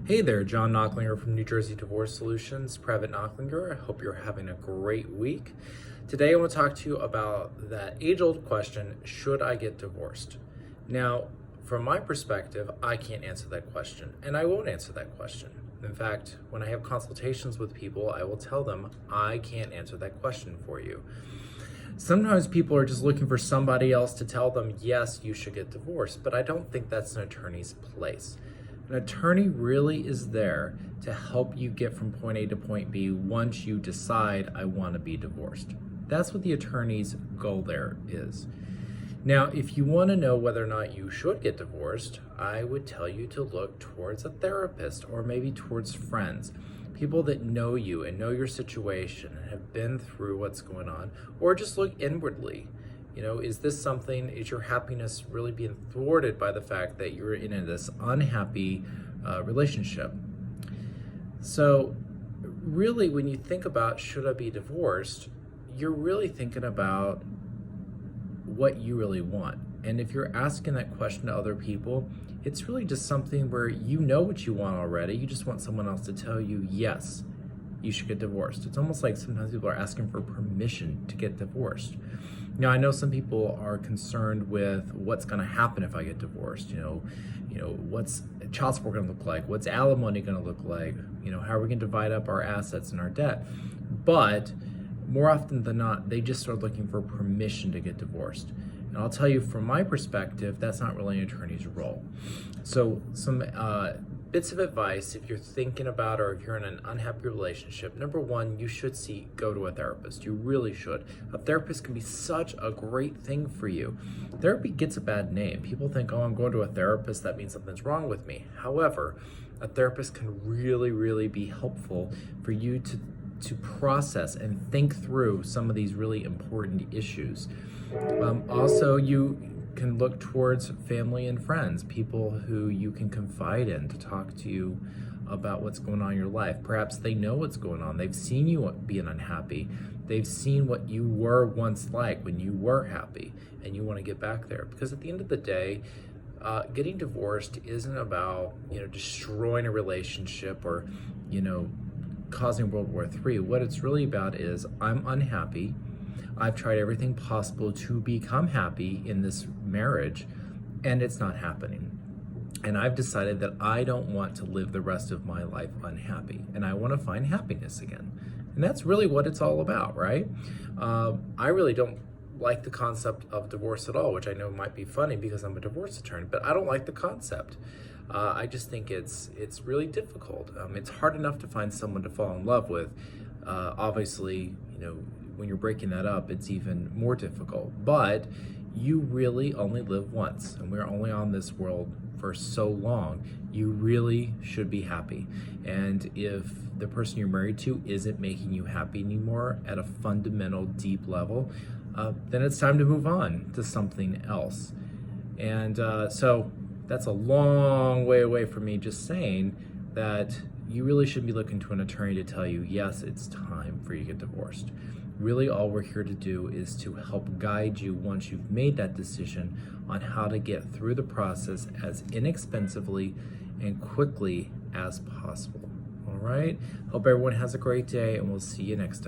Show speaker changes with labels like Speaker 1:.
Speaker 1: Hey there, John Knocklinger from New Jersey Divorce Solutions, Private Knocklinger. I hope you're having a great week. Today I want to talk to you about that age-old question, should I get divorced? Now, from my perspective, I can't answer that question, and I won't answer that question. In fact, when I have consultations with people, I will tell them I can't answer that question for you. Sometimes people are just looking for somebody else to tell them, yes, you should get divorced, but I don't think that's an attorney's place. An attorney really is there to help you get from point A to point B once you decide I want to be divorced. That's what the attorney's goal there is. Now, if you want to know whether or not you should get divorced, I would tell you to look towards a therapist or maybe towards friends, people that know you and know your situation and have been through what's going on, or just look inwardly. Is this something, is your happiness really being thwarted by the fact that you're in this unhappy relationship? So really, when you think about should I be divorced, you're really thinking about what you really want. And if you're asking that question to other people, it's really just something where you know what you want already. You just want someone else to tell you, yes, you should get divorced. It's almost like sometimes people are asking for permission to get divorced. Now, I know some people are concerned with what's going to happen if I get divorced. What's child support going to look like? What's alimony going to look like? How are we going to divide up our assets and our debt? But more often than not, they just start looking for permission to get divorced. And I'll tell you, from my perspective, that's not really an attorney's role. So some bits of advice if you're thinking about, or if you're in an unhappy relationship. Number one, you should go to a therapist. You really should. A therapist can be such a great thing for you. Therapy gets a bad name. People think, oh, I'm going to a therapist, that means something's wrong with me. However, a therapist can really, really be helpful for you to process and think through some of these really important issues. Also, you can look towards family and friends, people who you can confide in to talk to you about what's going on in your life. Perhaps they know what's going on. They've seen you being unhappy. They've seen what you were once like when you were happy, and you want to get back there. Because at the end of the day, getting divorced isn't about destroying a relationship or causing World War III. What it's really about is, I'm unhappy. I've tried everything possible to become happy in this marriage, and it's not happening. And I've decided that I don't want to live the rest of my life unhappy, and I want to find happiness again. And that's really what it's all about, right? I really don't like the concept of divorce at all, which I know might be funny because I'm a divorce attorney, but I don't like the concept. I just think it's really difficult. It's hard enough to find someone to fall in love with. Obviously, when you're breaking that up, it's even more difficult. But you really only live once, and we're only on this world for so long. You really should be happy. And if the person you're married to isn't making you happy anymore at a fundamental, deep level, then it's time to move on to something else. And so that's a long way away from me just saying that you really should be looking to an attorney to tell you, yes, it's time for you to get divorced. Really, all we're here to do is to help guide you once you've made that decision on how to get through the process as inexpensively and quickly as possible. All right? Hope everyone has a great day, and we'll see you next time.